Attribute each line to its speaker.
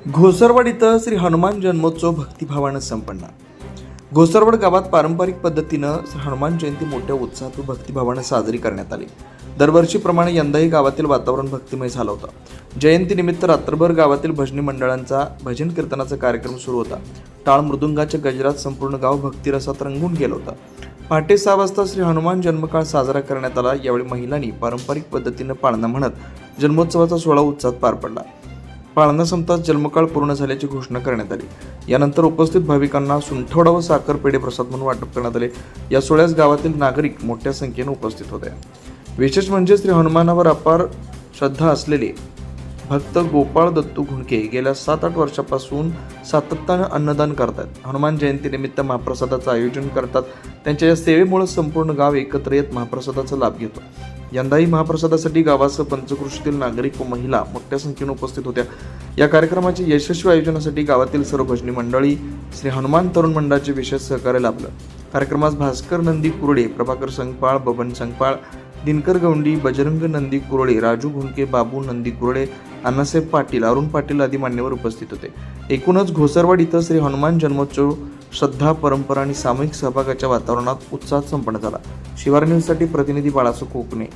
Speaker 1: घोसरवाड इथं श्री हनुमान जन्मोत्सव भक्तिभावानं संपन्न। घोसरवाड गावात पारंपरिक पद्धतीनं श्री हनुमान जयंती मोठ्या उत्साहात व भक्तिभावानं साजरी करण्यात आली। दरवर्षीप्रमाणे यंदाही गावातील वातावरण भक्तिमय झालं होतं। जयंतीनिमित्त रात्रभर गावातील भजनी मंडळांचा भजन कीर्तनाचा कार्यक्रम सुरू होता। टाळ मृदुंगाच्या गजरात संपूर्ण गाव भक्तिरसात रंगून गेलं होतं। पहाटे 6 वाजता श्री हनुमान जन्मकाळ साजरा करण्यात आला। यावेळी महिलांनी पारंपरिक पद्धतीनं पाळणा म्हणत जन्मोत्सवाचा सोहळा उत्साहात पार पडला। पाळणा संपताच जन्मकाळ पूर्ण झाल्याची घोषणा करण्यात आली। यानंतर उपस्थित भाविकांना सुंठवडा व साखर पेढे प्रसाद म्हणून वाटप करण्यात आले। या सोहळ्यास गावातील नागरिक मोठ्या संख्येने उपस्थित होते। विशेष म्हणजे श्री हनुमानावर अपार श्रद्धा असलेले भक्त गोपाळ दत्तू घुणके गेल्या 7-8 वर्षापासून सातत्याने अन्नदान करतात। हनुमान जयंतीनिमित्त महाप्रसादाचं आयोजन करतात। त्यांच्या या सेवेमुळे संपूर्ण गाव एकत्र येत महाप्रसादाचा लाभ घेतो। यंदाही महाप्रसादासाठी गावासह पंचक्रोशीतील नागरिक व महिला मोठ्या संख्येने उपस्थित होत्या। या कार्यक्रमाच्या यशस्वी आयोजनासाठी गावातील सर्व भजनी मंडळी, श्री हनुमान तरुण मंडळाचे विशेष सहकार्य लाभलं। कार्यक्रमास भास्कर नंदी कुरडे, प्रभाकर संगपाळ, बबन संगपाळ, दिनकर गवंडी, बजरंग नंदी कुरळे, राजू घुणके, बाबू नंदी कुरळे, अण्णासाहेब पाटील, अरुण पाटील आदी मान्यवर उपस्थित होते। एकूणच घोसरवाड इथं श्री हनुमान जन्मोत्सव श्रद्धा, परंपरा आणि सामूहिक सहभागाच्या वातावरणात उत्साहात संपन्न झाला। शिवार न्यूजसाठी प्रतिनिधी बाळासो कोकणे।